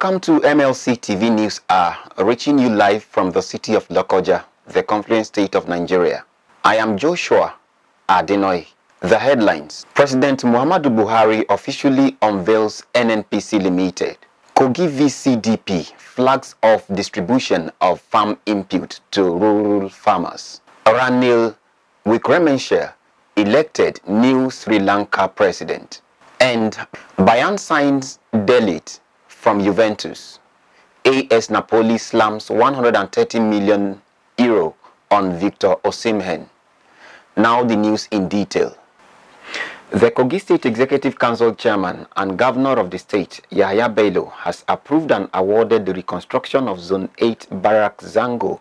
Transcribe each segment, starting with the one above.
Welcome to MLC TV News Hour, reaching you live from the city of Lokoja, the confluent state of Nigeria. I am Joshua Adinoy. The headlines: President Muhammadu Buhari officially unveils NNPC Limited. KOGI VCDP flags off distribution of farm input to rural farmers. RANIL WICKREMESINGHE elected new Sri Lanka president. And BAYERN signs LIGT from Juventus. AS Napoli slams €130 million on Victor OSIMHEN. Now the news in detail. The KOGI State Executive Council Chairman and Governor of the state, Yahya Bello, has approved and awarded the reconstruction of Zone 8 Barak Zango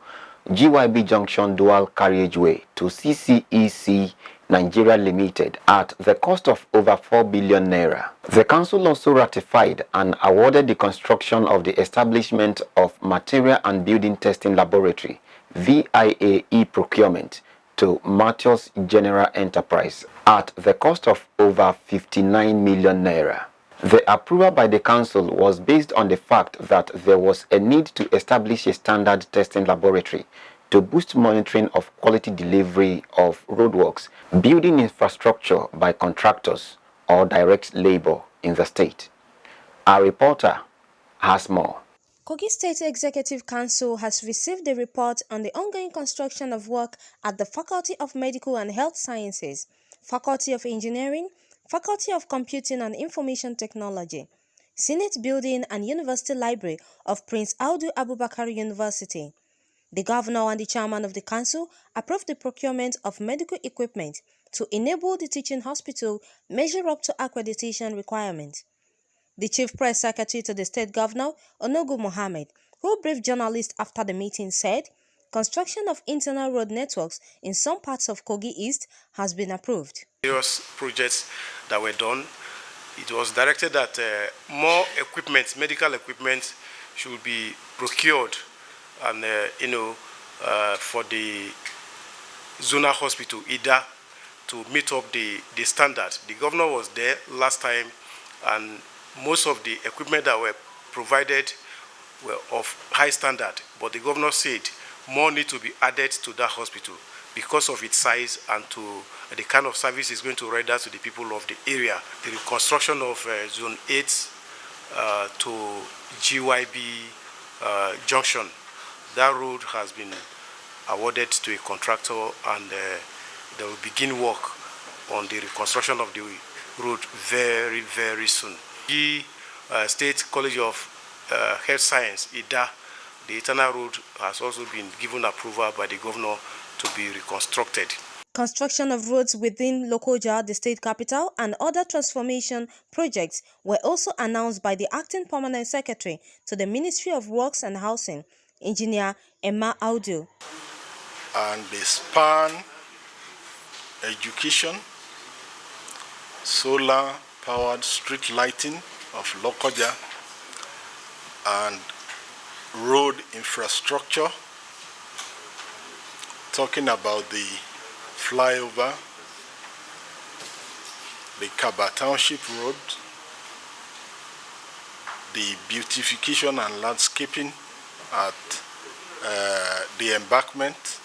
GYB Junction Dual Carriageway to CCEC Nigeria Limited at the cost of over 4 billion naira. The council also ratified and awarded the construction of the establishment of Material and Building Testing Laboratory VIAE procurement to Matthias General Enterprise at the cost of over 59 million naira. The approval by the council was based on the fact that there was a need to establish a standard testing laboratory to boost monitoring of quality delivery of roadworks, building infrastructure by contractors or direct labor in the state. Our reporter has more. KOGI State Executive Council has received a report on the ongoing construction of work at the Faculty of Medical and Health Sciences, Faculty of Engineering, Faculty of Computing and Information Technology, Senate Building and University Library of Prince Audu Abubakar University. The governor and the chairman of the council approved the procurement of medical equipment to enable the teaching hospital measure up to accreditation requirements. The chief press secretary to the state governor, Onogu Mohammed, who briefed journalists after the meeting, said construction of internal road networks in some parts of KOGI East has been approved. Various projects that were done, it was directed that more equipment, medical equipment, should be procured, and for the zonal hospital, IDA, to meet up the standard. The governor was there last time, and most of the equipment that were provided were of high standard, but the governor said more need to be added to that hospital because of its size and to the kind of service it's going to render to the people of the area. The reconstruction of Zone 8 to GYB Junction, that road has been awarded to a contractor, and they will begin work on the reconstruction of the road very, very soon. The State College of Health Science, IDA, the internal road has also been given approval by the governor to be reconstructed. Construction of roads within Lokoja, the state capital, and other transformation projects were also announced by the acting permanent secretary to the Ministry of Works and Housing, Engineer MUHAMMADU. And they span education, solar-powered street lighting of Lokoja, and road infrastructure, talking about the flyover, the Kaba Township Road, the beautification and landscaping at the embankment,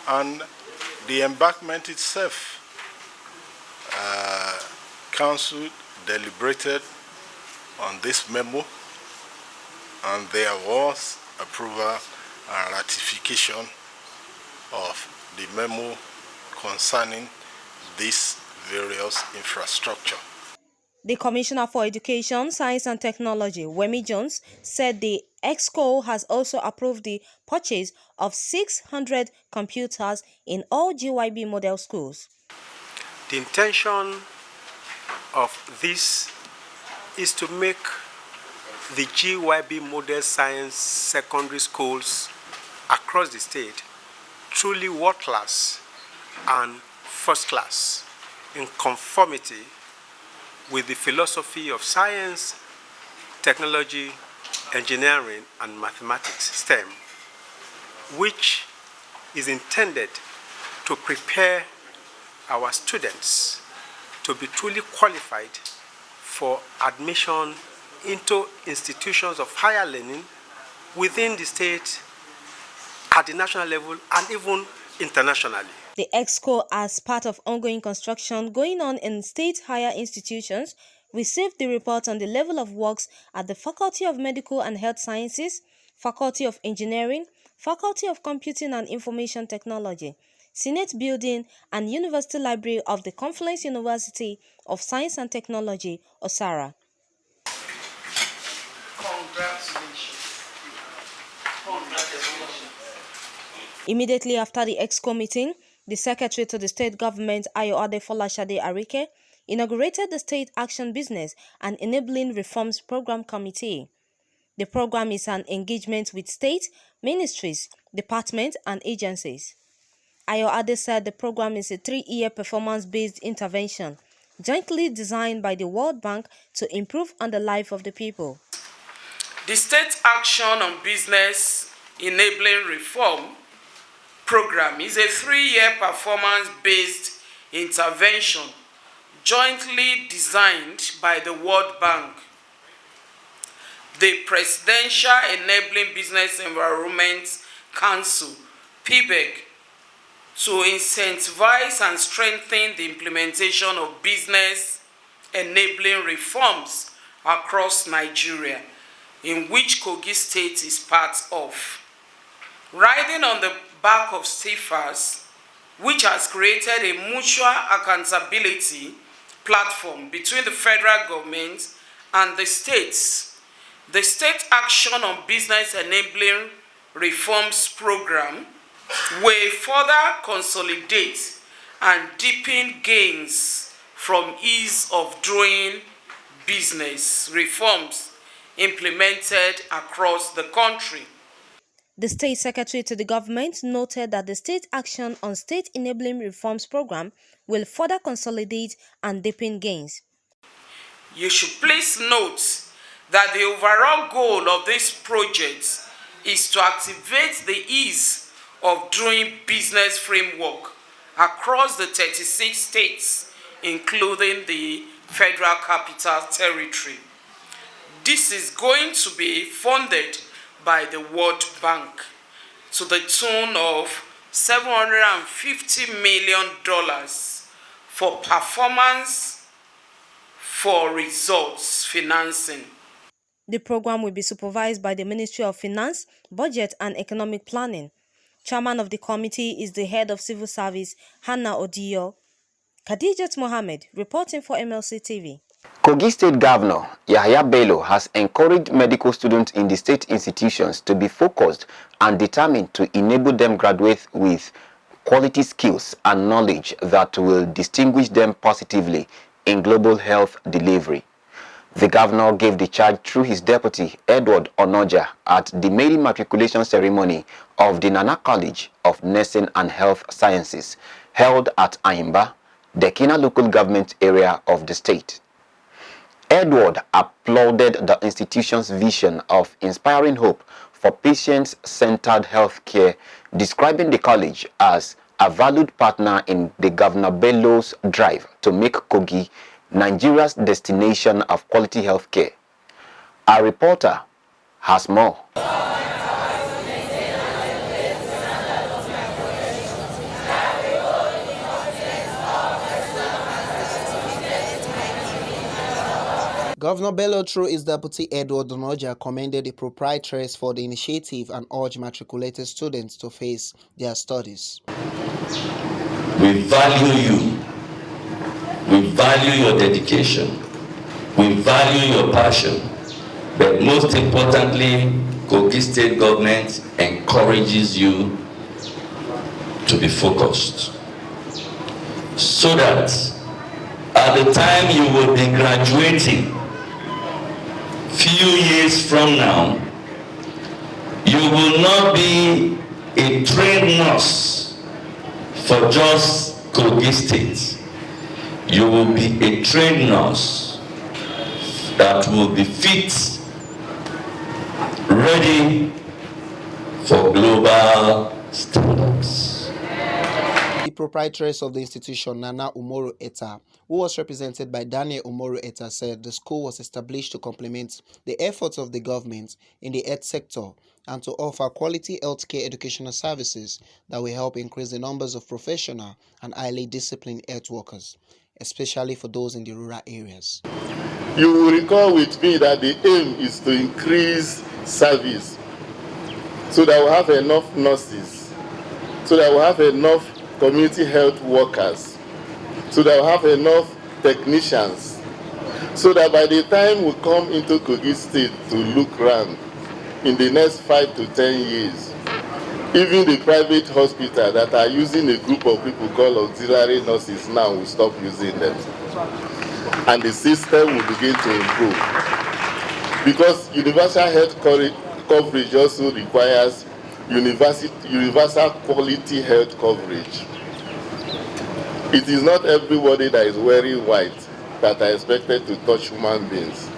and the embankment itself. Council deliberated on this memo, and there was approval and ratification of the memo concerning this various infrastructure. The Commissioner for Education, Science and Technology, Wemi Jones, said the EXCO has also approved the purchase of 600 computers in all GYB model schools. The intention of this is to make the GYB model science secondary schools across the state truly world-class and first-class in conformity with the philosophy of science, technology, engineering, and mathematics, STEM, which is intended to prepare our students to be truly qualified for admission into institutions of higher learning within the state, at the national level, and even internationally. The Exco, as part of ongoing construction going on in state higher institutions, received the report on the level of works at the Faculty of Medical and Health Sciences, Faculty of Engineering, Faculty of Computing and Information Technology, Senate Building, and University Library of the Confluence University of Science and Technology, OSARA. Immediately after the Exco meeting, the Secretary to the State Government, Ayoade Folashade Arike, inaugurated the State Action Business and Enabling Reforms Program Committee. The program is an engagement with state, ministries, departments, and agencies. Ayoade said the program is a 3-year performance-based intervention, jointly designed by the World Bank to improve on the life of the people. The State Action on Business Enabling Reform Program is a 3-year performance-based intervention jointly designed by the World Bank, the Presidential Enabling Business Environment Council, PBEC, to incentivize and strengthen the implementation of business enabling reforms across Nigeria, in which KOGI State is part of. Riding on the back of STIFAS, which has created a mutual accountability platform between the federal government and the states, the State Action on Business Enabling Reforms Program will further consolidate and deepen gains from ease of doing business reforms implemented across the country. The State Secretary to the Government noted that the State Action on State Enabling Reforms Program will further consolidate and deepen gains. You should please note that the overall goal of this project is to activate the ease of doing business framework across the 36 states, including the Federal Capital Territory. This is going to be funded by the World Bank to the tune of $750 million for performance for results financing. The program will be supervised by the Ministry of Finance, Budget and Economic Planning. Chairman of the committee is the head of civil service, Hannah Odiyo. Khadijat Mohammed, reporting for MLC TV. Kogi State Governor Yahaya Bello has encouraged medical students in the state institutions to be focused and determined to enable them graduate with quality skills and knowledge that will distinguish them positively in global health delivery. The governor gave the charge through his deputy, Edward Onoja, at the maiden matriculation ceremony of the Nana College of Nursing and Health Sciences, held at Aimba, the Kina local government area of the state. Edward applauded the institution's vision of inspiring hope for patient-centered healthcare, describing the college as a valued partner in the Governor Bello's drive to make Kogi Nigeria's destination of quality healthcare. Our reporter has more. Governor Bello, through his deputy Edward Onoja, commended the proprietaries for the initiative and urged matriculated students to face their studies. We value you. We value your dedication. We value your passion. But most importantly, Kogi State Government encourages you to be focused, so that at the time you will be graduating, few years from now, you will not be a trained nurse for just Kogi State. You will be a trained nurse that will be fit, ready for global standards. The proprietress of the institution, Nana Umoru Eta, who was represented by Daniel Umoru Eta, said the school was established to complement the efforts of the government in the health sector and to offer quality healthcare educational services that will help increase the numbers of professional and highly disciplined health workers, especially for those in the rural areas. You will recall with me that the aim is to increase service so that we have enough nurses, so that we have enough community health workers, so that we have enough technicians, so that by the time we come into Kogi State to look around in the next 5 to 10 years, even the private hospitals that are using a group of people called auxiliary nurses now will stop using them. And the system will begin to improve. Because universal health coverage also requires universal quality health coverage. It is not everybody that is wearing white that are expected to touch human beings.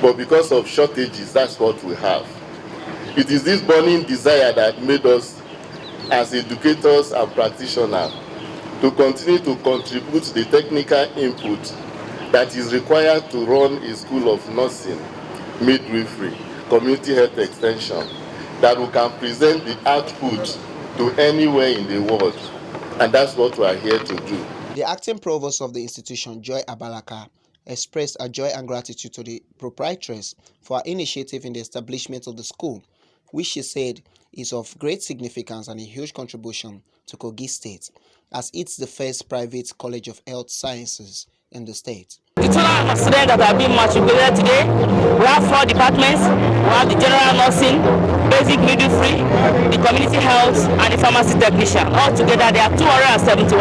But because of shortages, that's what we have. It is this burning desire that made us, as educators and practitioners, to continue to contribute the technical input that is required to run a school of nursing, midwifery, community health extension, that we can present the output to anywhere in the world. And that's what we are here to do. The acting provost of the institution, Joy Abalaka, expressed her joy and gratitude to the proprietress for her initiative in the establishment of the school, which she said is of great significance and a huge contribution to Kogi State, as it's the first private college of health sciences in the state. The total of students that are being matriculated today, we have 4 departments. We have the general nursing, basic midwifery, the community health, and the pharmacy technician. Altogether, there are 271.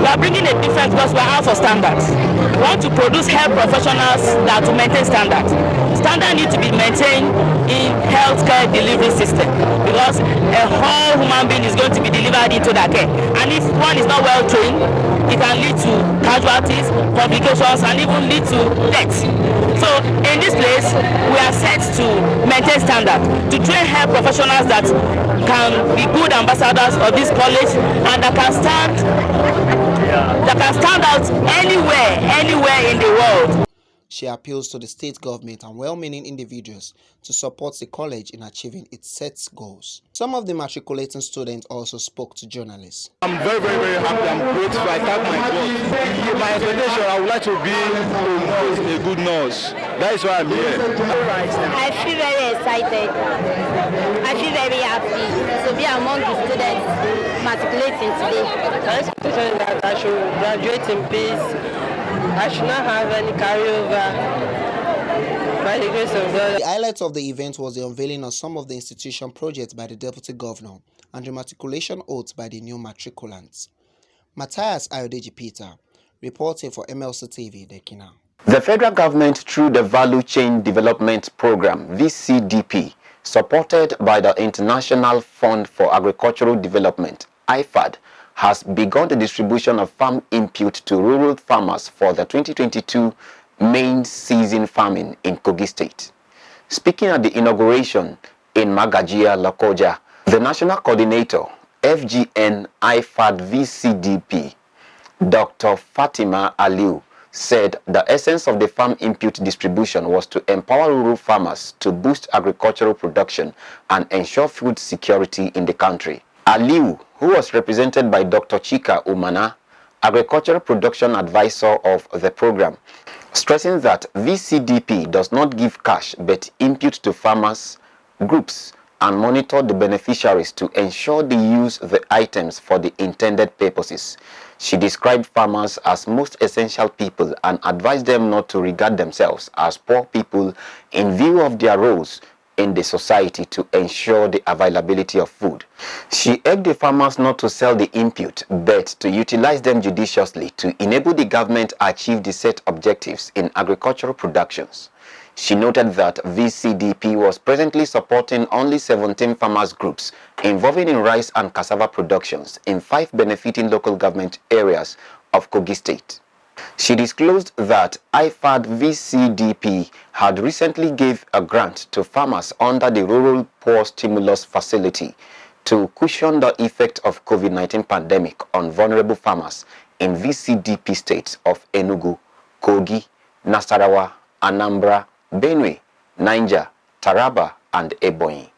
We are bringing a difference because we are out for standards. We want to produce health professionals that will maintain standards. Standards need to be maintained in healthcare delivery system because a whole human being is going to be delivered into that care. And if one is not well trained, it can lead to casualties, complications, and even lead to death. So in this place, we are set to maintain standard, to train health professionals that can be good ambassadors of this college and that can stand out anywhere in the world. She appeals to the state government and well-meaning individuals to support the college in achieving its set goals. Some of the matriculating students also spoke to journalists. I'm very happy. I'm grateful. I thank my God. My expectation, I would like to be a good nurse. That is why I'm here. I feel very excited. I feel very happy to be among the students matriculating today. My expectation is that I should graduate in peace. I should not have any carryover by the grace of God. The highlight of the event was the unveiling of some of the institution projects by the Deputy Governor and the matriculation oath by the new matriculants. Matthias Ayodeji Peter, reporting for MLC TV, Dekina. The federal government, through the Value Chain Development Program, VCDP, supported by the International Fund for Agricultural Development, IFAD, has begun the distribution of farm input to rural farmers for the 2022 main season farming in Kogi State. Speaking at the inauguration in Magajia, Lokoja, the National Coordinator, FGN IFAD VCDP, Dr. Fatima Aliu, said the essence of the farm input distribution was to empower rural farmers to boost agricultural production and ensure food security in the country. Aliu, who was represented by Dr. Chika Umana, Agricultural Production Advisor of the program, stressing that VCDP does not give cash but input to farmers, groups, and monitor the beneficiaries to ensure they use the items for the intended purposes. She described farmers as most essential people and advised them not to regard themselves as poor people in view of their roles in the society to ensure the availability of food. She urged the farmers not to sell the input, but to utilize them judiciously to enable the government to achieve the set objectives in agricultural productions. She noted that VCDP was presently supporting only 17 farmers groups involving in rice and cassava productions in 5 benefiting local government areas of Kogi State. She disclosed that IFAD VCDP had recently gave a grant to farmers under the Rural Poor Stimulus Facility to cushion the effect of COVID-19 pandemic on vulnerable farmers in VCDP states of Enugu, KOGI, Nasarawa, Anambra, Benue, Niger, Taraba, and Ebonyi.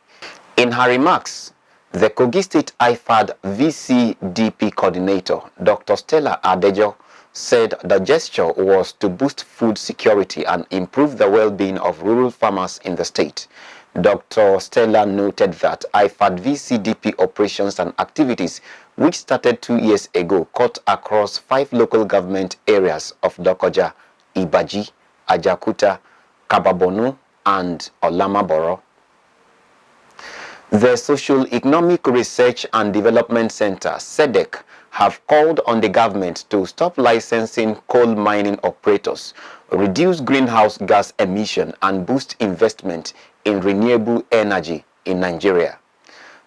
In her remarks, the KOGI State IFAD VCDP coordinator, Dr. Stella Adejo, said the gesture was to boost food security and improve the well-being of rural farmers in the state. Dr. Stella noted that IFAD VCDP operations and activities, which started 2 years ago, cut across 5 local government areas of Lokoja, Ibaji, Ajakuta, Kababonu, and Olamaboro. The Social Economic Research and Development Center, SEDEC, have called on the government to stop licensing coal mining operators, reduce greenhouse gas emission, and boost investment in renewable energy in Nigeria.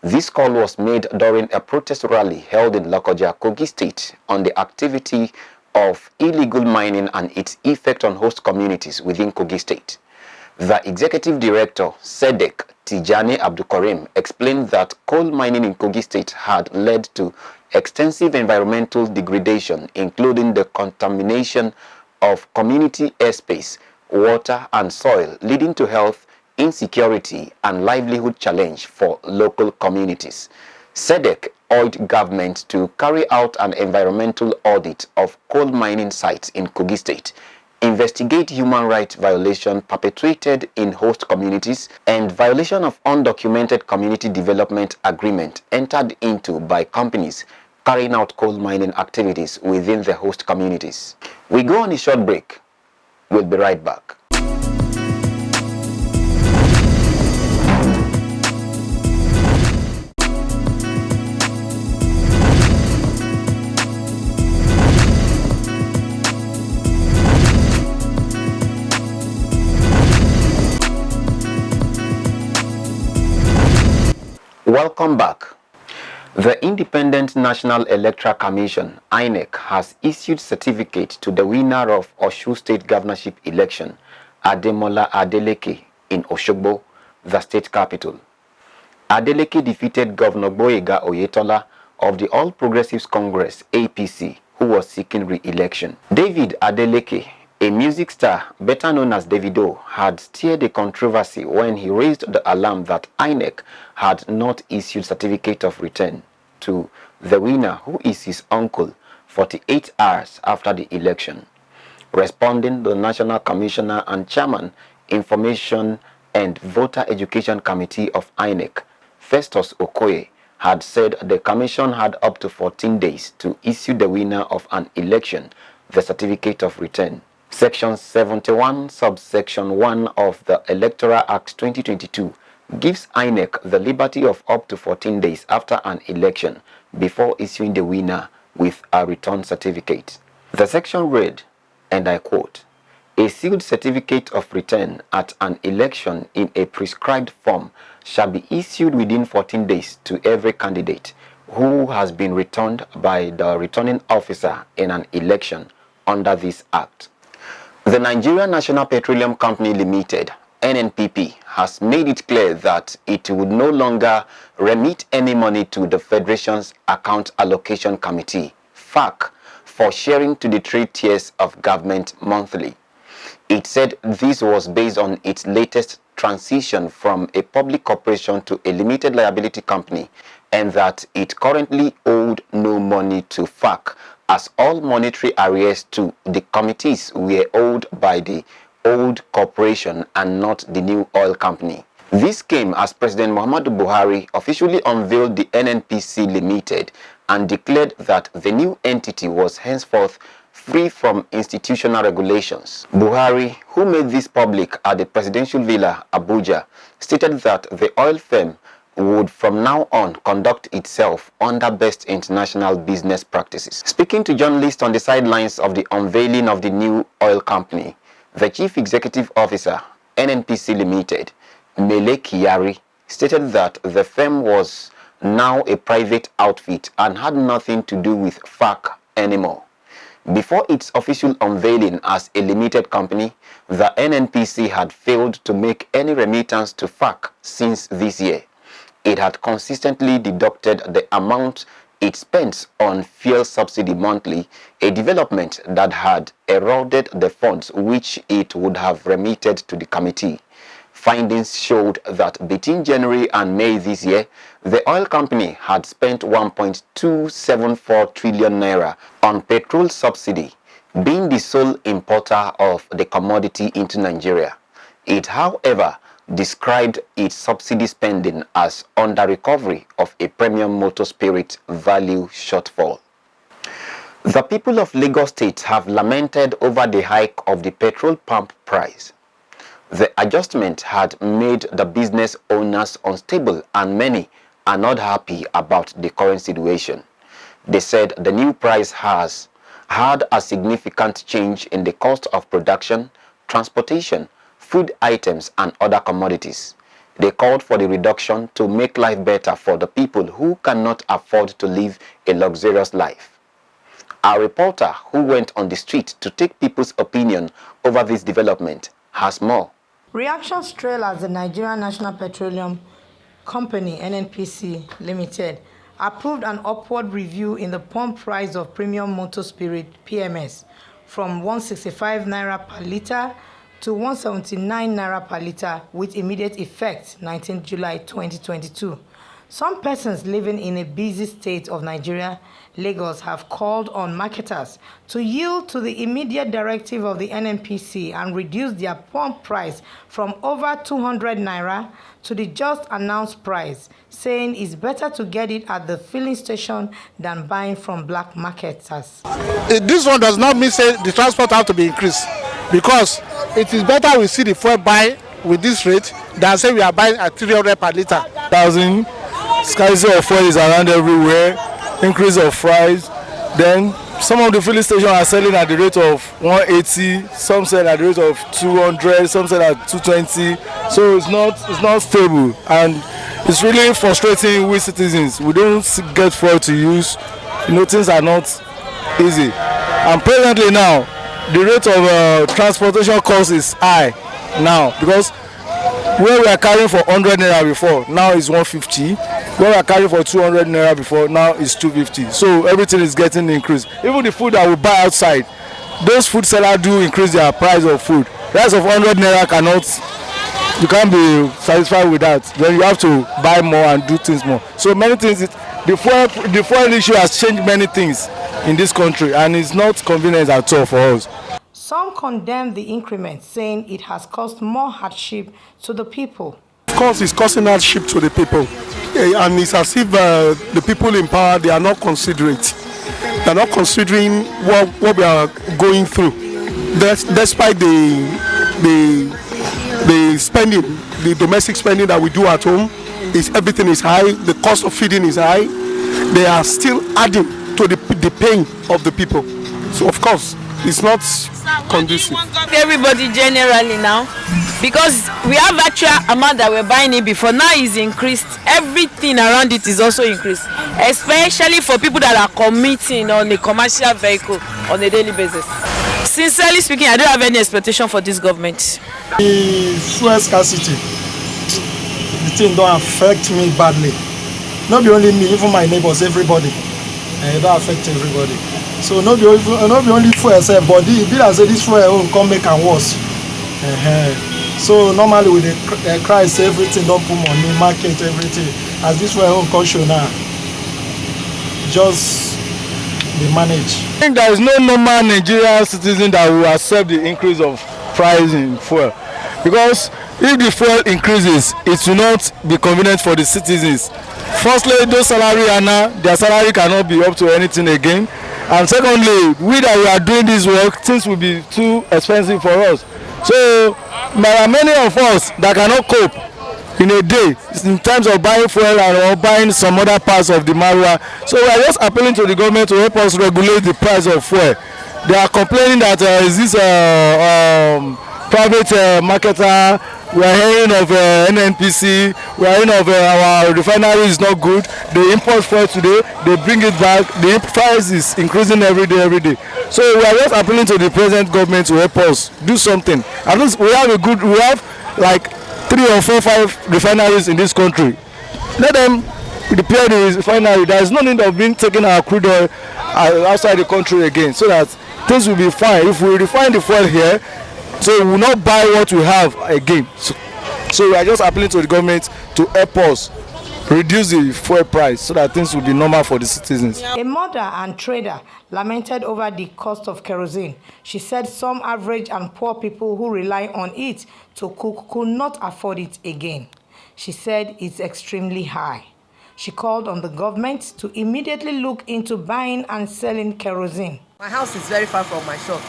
This call was made during a protest rally held in Lokoja, KOGI State on the activity of illegal mining and its effect on host communities within KOGI State. The executive director, SEDEC, Tijani Abdukarim, explained that coal mining in KOGI State had led to extensive environmental degradation, including the contamination of community airspace, water, and soil, leading to health insecurity and livelihood challenge for local communities. SEDEC urged government to carry out an environmental audit of coal mining sites in KOGI State, investigate human rights violations perpetrated in host communities, and violation of undocumented community development agreement entered into by companies carrying out coal mining activities within the host communities. We go on a short break. We'll be right back. Welcome back. The Independent National Electoral Commission, INEC, has issued certificate to the winner of Osun State Governorship election, Ademola Adeleke, in Osogbo, the state capital. Adeleke defeated Governor Gboyega Oyetola of the All Progressives Congress, APC, who was seeking re-election. David Adeleke, a music star better known as Davido, had stirred a controversy when he raised the alarm that INEC had not issued certificate of return to the winner, who is his uncle, 48 hours after the election. Responding, the National Commissioner and Chairman, Information and Voter Education Committee of INEC, Festus Okoye, had said the commission had up to 14 days to issue the winner of an election the certificate of return. Section 71, subsection 1 of the Electoral Act 2022 gives INEC the liberty of up to 14 days after an election before issuing the winner with a return certificate. The section read, and I quote, "A sealed certificate of return at an election in a prescribed form shall be issued within 14 days to every candidate who has been returned by the returning officer in an election under this Act." The Nigerian National Petroleum Company Limited, NNPC, has made it clear that it would no longer remit any money to the Federation's Account Allocation Committee, FAC, for sharing to the 3 tiers of government monthly. It said this was based on its latest transition from a public corporation to a limited liability company, and that it currently owed no money to FAC, as all monetary arrears to the committees were owed by the old corporation and not the new oil company. This came as President Muhammadu Buhari officially unveiled the NNPC Limited and declared that the new entity was henceforth free from institutional regulations. Buhari, who made this public at the Presidential Villa, Abuja, stated that the oil firm would from now on conduct itself under best international business practices. Speaking to journalists on the sidelines of the unveiling of the new oil company, the Chief Executive Officer, NNPC Limited, Mele Kyari, stated that the firm was now a private outfit and had nothing to do with FAC anymore. Before its official unveiling as a limited company, the NNPC had failed to make any remittance to FAC since this year. it had consistently deducted the amount it spends on fuel subsidy monthly, a development that had eroded the funds which it would have remitted to the committee. Findings showed that between January and May this year, the oil company had spent 1.274 trillion naira on petrol subsidy, being the sole importer of the commodity into Nigeria. It, however, described its subsidy spending as under recovery of a premium motor spirit value shortfall. The people of Lagos State have lamented over the hike of the petrol pump price. The adjustment had made the business owners unstable and many are not happy about the current situation. They said the new price has had a significant change in the cost of production, transportation, food items and other commodities. They called for the reduction to make life better for the people who cannot afford to live a luxurious life. Our reporter who went on the street to take people's opinion over this development has more. Reactions trail as the Nigerian National Petroleum Company, NNPC Limited, approved an upward review in the pump price of premium motor spirit, PMS, from 165 naira per litre to 179 naira per litre with immediate effect 19 July 2022. Some persons living in a busy state of Nigeria, Lagos, have called on marketers to yield to the immediate directive of the NNPC and reduce their pump price from over 200 naira to the just announced price, saying it's better to get it at the filling station than buying from black marketers. This one does not mean say the transport have to be increased, because it is better we see the fuel buy with this rate than say we are buying at 300 per litre. Scarcity of fuel is around everywhere, increase of price. Then some of the filling stations are selling at the rate of 180, some sell at the rate of 200, some sell at 220. So it's not stable, and it's really frustrating we citizens. We don't get fuel to use. Things are not easy. And presently now, the rate of transportation cost is high now, because where we are carrying for 100 naira before, now is 150. Where we are carrying for 200 naira before, now is 250. So everything is getting increased. Even the food that we buy outside, those food sellers do increase their price of food. Price of 100 naira you can't be satisfied with that. Then you have to buy more and do things more. So many things, the fuel issue has changed many things in this country, and it's not convenient at all for us. Some condemn the increment, saying it has caused more hardship to the people. Of course, it's causing hardship to the people, and it's as if the people in power, they are not considerate. They are not considering what we are going through. Despite the spending, the domestic spending that we do at home, everything is high. The cost of feeding is high. They are still adding to the pain of the people. So of course, it's not conducive. Everybody generally now, because we have actual amount that we're buying it before, now is increased. Everything around it is also increased, especially for people that are commuting on a commercial vehicle on a daily basis. Sincerely speaking, I don't have any expectation for this government. The fuel scarcity, the thing don't affect me badly. Not only me, even my neighbors, everybody. It don't affect everybody. So not be only fuel itself, but it be as this fuel will come make and worse. So normally with the price, everything don't put money, market, everything. As this fuel will come show now, just be managed. I think there is no normal Nigerian citizen that will accept the increase of price in fuel, because if the fuel increases, it will not be convenient for the citizens. Firstly, those salary earner, their salary cannot be up to anything again. And secondly, we that we are doing this work, things will be too expensive for us. So there are many of us that cannot cope in a day in terms of buying fuel or buying some other parts of the marijuana. So we are just appealing to the government to help us regulate the price of fuel. They are complaining that is this private marketer. We are hearing of NNPC, we are hearing of our refinery is not good. They import fuel today, they bring it back, the price is increasing every day. So we are just appealing to the present government to help us do something. At least we have like 3 or 4, 5 refineries in this country. let them repair the refinery. There is no need of being taking our crude oil outside the country again, so that things will be fine. If we refine the fuel here, so we will not buy what we have again. So we are just appealing to the government to help us reduce the fuel price so that things will be normal for the citizens. A mother and trader lamented over the cost of kerosene. She said some average and poor people who rely on it to cook could not afford it again. She said it's extremely high. She called on the government to immediately look into buying and selling kerosene. My house is very far from my shop.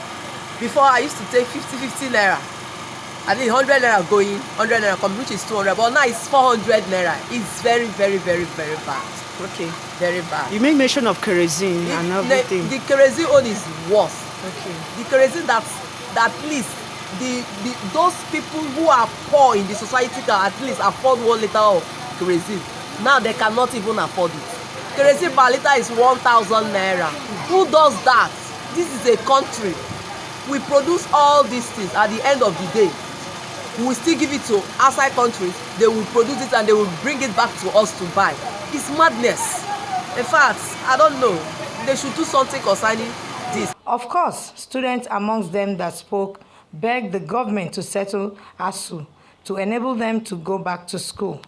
Before, I used to take 50 naira. I think 100 naira going, 100 naira coming, which is 200. But now it's 400 naira. It's very, very, very, very bad. Okay. Very bad. You make mention of kerosene and everything. The kerosene one is worse. Okay. The kerosene that at least those people who are poor in the society can at least afford 1 liter of kerosene. Now they cannot even afford it. Kerosene per liter is 1,000 naira. Who does that? This is a country. We produce all these things. At the end of the day, we will still give it to outside countries. They will produce it and they will bring it back to us to buy. It's madness. In fact, I don't know. They should do something concerning this. Of course, students amongst them that spoke begged the government to settle ASU to enable them to go back to school.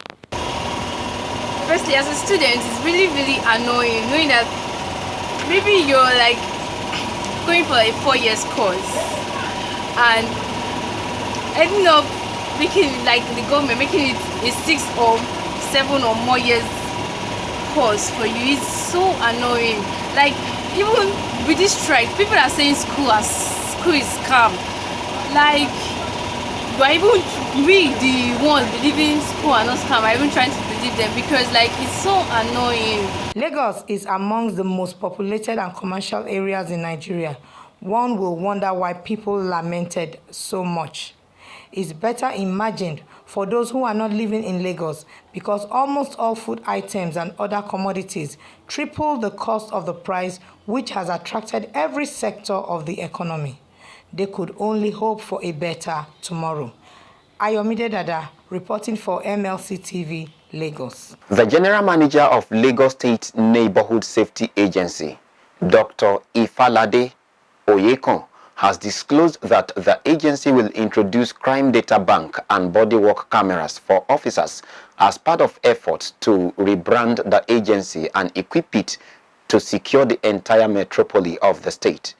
Firstly, as a student, it's really, really annoying knowing that maybe you're like going for a 4 years course and ending up making like the government making it a 6 or 7 or more years course for you. It's so annoying. Like even with this strike, people are saying school is calm. Like we the ones believing school are not calm, are even trying to believe them because like it's so annoying. Lagos is amongst the most populated and commercial areas in Nigeria. One will wonder why people lamented so much. It's better imagined for those who are not living in Lagos because almost all food items and other commodities triple the cost of the price, which has attracted every sector of the economy. They could only hope for a better tomorrow. Ayomide Dada, reporting for MLC TV, Lagos. The General Manager of Lagos State Neighborhood Safety Agency, Dr. Ifalade Oyekon, has disclosed that the agency will introduce crime data bank and bodywork cameras for officers as part of efforts to rebrand the agency and equip it to secure the entire metropole of the state.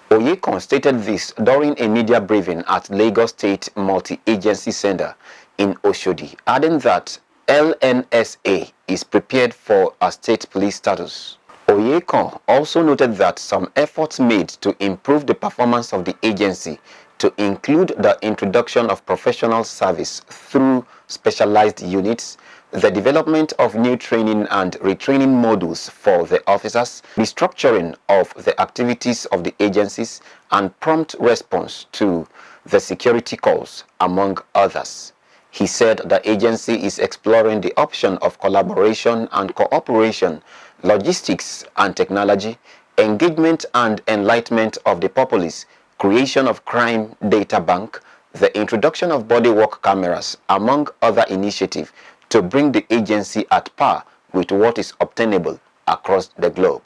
Oyekon stated this during a media briefing at Lagos State Multi-Agency Center in Oshodi, adding that LNSA is prepared for a state police status. Oyekon also noted that some efforts made to improve the performance of the agency to include the introduction of professional service through specialized units, the development of new training and retraining modules for the officers, restructuring of the activities of the agencies, and prompt response to the security calls, among others. He said the agency is exploring the option of collaboration and cooperation, logistics and technology, engagement and enlightenment of the populace, creation of crime data bank, the introduction of bodywork cameras, among other initiatives, to bring the agency at par with what is obtainable across the globe.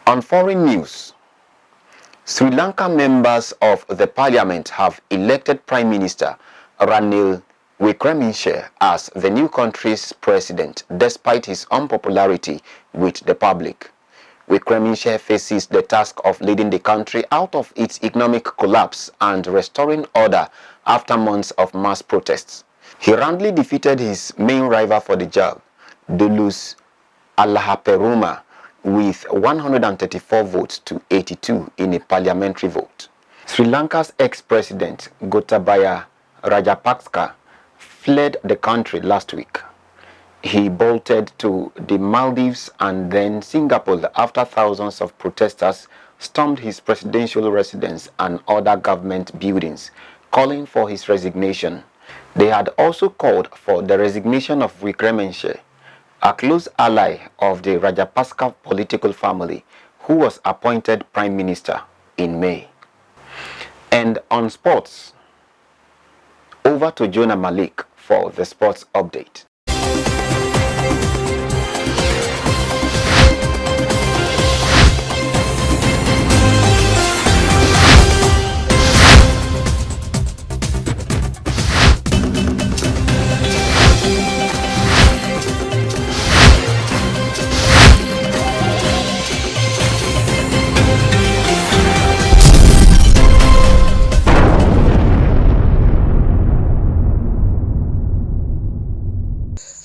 On foreign news, Sri Lanka members of the parliament have elected Prime Minister RANIL WICKREMESINGHE as the new country's president, despite his unpopularity with the public. WICKREMESINGHE faces the task of leading the country out of its economic collapse and restoring order after months of mass protests. He roundly defeated his main rival for the job, Dulus Allahaperuma, with 134 votes to 82 in a parliamentary vote. Sri Lanka's ex-president Gotabaya Rajapaksa fled the country last week. He bolted to the Maldives and then Singapore after thousands of protesters stormed his presidential residence and other government buildings, calling for his resignation. They had also called for the resignation of WICKREMESINGHE, a close ally of the Rajapaksa political family, who was appointed Prime Minister in May. And on sports, over to Jonah Malik for the sports update.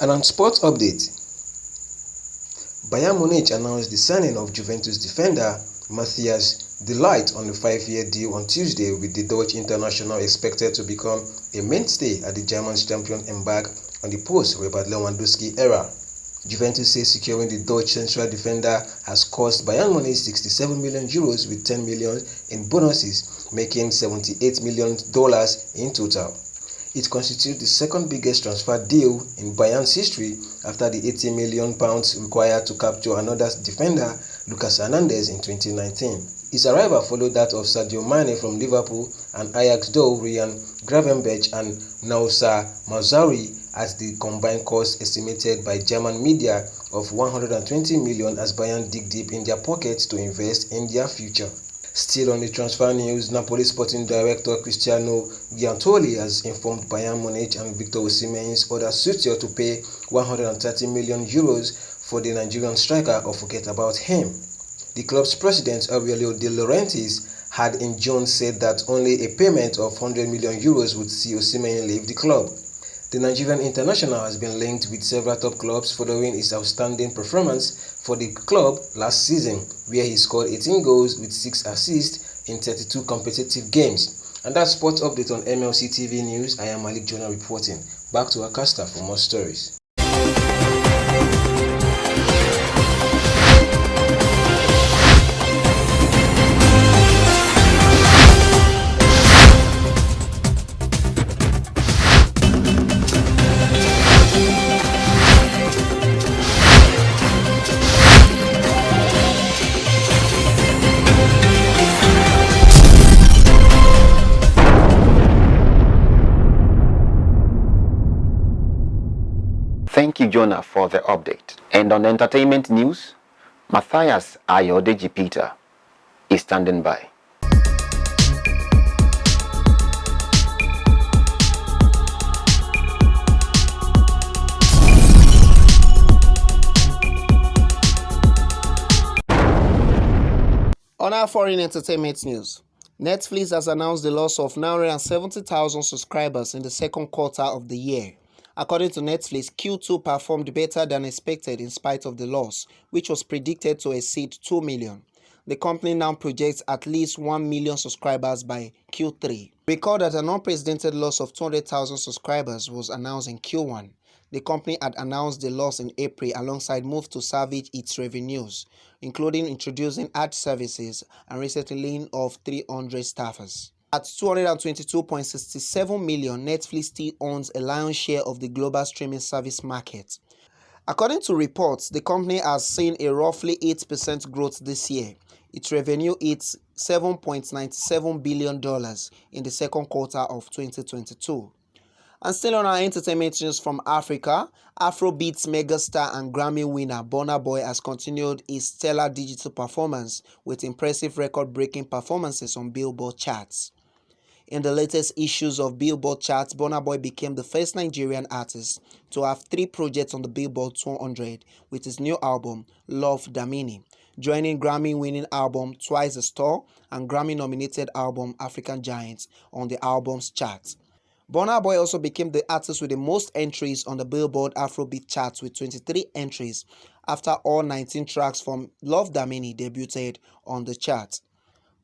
And on sports update, Bayern Munich announced the signing of Juventus defender Matthias de Ligt on a 5-year deal on Tuesday, with the Dutch international expected to become a mainstay at the German champion embark on the post-Robert Lewandowski era. Juventus says securing the Dutch central defender has cost Bayern Munich €67 million with $10 million in bonuses, making $78 million in total. It constitutes the second biggest transfer deal in Bayern's history after the £80 million required to capture another defender, Lucas Hernandez, in 2019. His arrival followed that of Sadio Mane from Liverpool and Ajax duo Ryan Gravenberch and Naoussa Mazraoui, as the combined cost estimated by German media of $120 million, as Bayern dig deep in their pockets to invest in their future. Still on the transfer news, Napoli sporting director Cristiano Giuntoli has informed Bayern Munich and Victor OSIMHEN's other suitor to pay €130 million for the Nigerian striker or forget about him. The club's president Aurelio De Laurentiis had in June said that only a payment of €100 million would see OSIMHEN leave the club. The Nigerian international has been linked with several top clubs following his outstanding performance for the club last season, where he scored 18 goals with 6 assists in 32 competitive games. And that's sports update on MLC TV News. I am Malik Jonah reporting. Back to Akasta for more stories. Thank you, Jonah, for the update. And on entertainment news, Matthias Ayodeji Peter is standing by. On our foreign entertainment news, Netflix has announced the loss of 970,000 subscribers in the second quarter of the year. According to Netflix, Q2 performed better than expected in spite of the loss, which was predicted to exceed 2 million. The company now projects at least 1 million subscribers by Q3. Recall that an unprecedented loss of 200,000 subscribers was announced in Q1. The company had announced the loss in April alongside moves to salvage its revenues, including introducing ad services and recently laying off 300 staffers. At $222.67 million, Netflix still owns a lion's share of the global streaming service market. According to reports, the company has seen a roughly 8% growth this year. Its revenue hits $7.97 billion in the second quarter of 2022. And still on our entertainment news from Africa, Afrobeats megastar and Grammy winner Burna Boy has continued his stellar digital performance with impressive record-breaking performances on Billboard charts. In the latest issues of Billboard charts, Burna Boy became the first Nigerian artist to have 3 projects on the Billboard 200 with his new album, Love Damini, joining Grammy-winning album Twice the Star and Grammy-nominated album African Giants on the album's chart. Burna Boy also became the artist with the most entries on the Billboard Afrobeat charts with 23 entries after all 19 tracks from Love Damini debuted on the chart.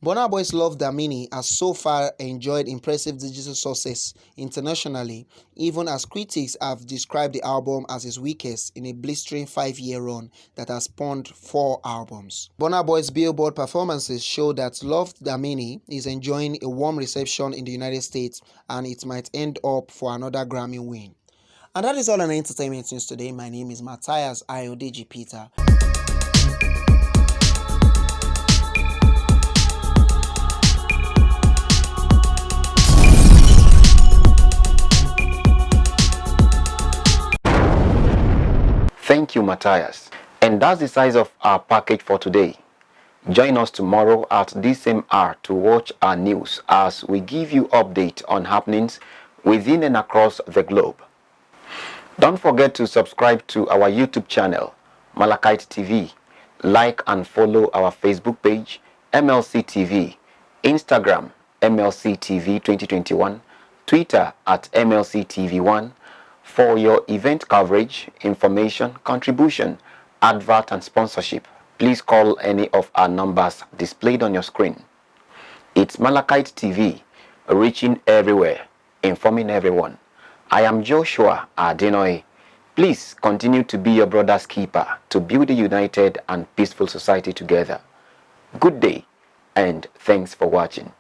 Burna Boy's Love Damini has so far enjoyed impressive digital success internationally, even as critics have described the album as his weakest in a blistering 5-year run that has spawned 4 albums. Burna Boy's Billboard performances show that Love Damini is enjoying a warm reception in the United States, and it might end up for another Grammy win. And that is all on entertainment news today. My name is Matthias Ayodeji Peter. Thank you, Matthias. And that's the size of our package for today. Join us tomorrow at this same hour to watch our news as we give you updates on happenings within and across the globe. Don't forget to subscribe to our YouTube channel, Malachite TV. Like and follow our Facebook page, MLC TV, Instagram, MLC TV 2021, Twitter at MLC TV1, For your event coverage, information, contribution, advert and sponsorship, please call any of our numbers displayed on your screen. It's Malachite TV, reaching everywhere, informing everyone. I am Joshua Adenoy. Please continue to be your brother's keeper to build a united and peaceful society together. Good day and thanks for watching.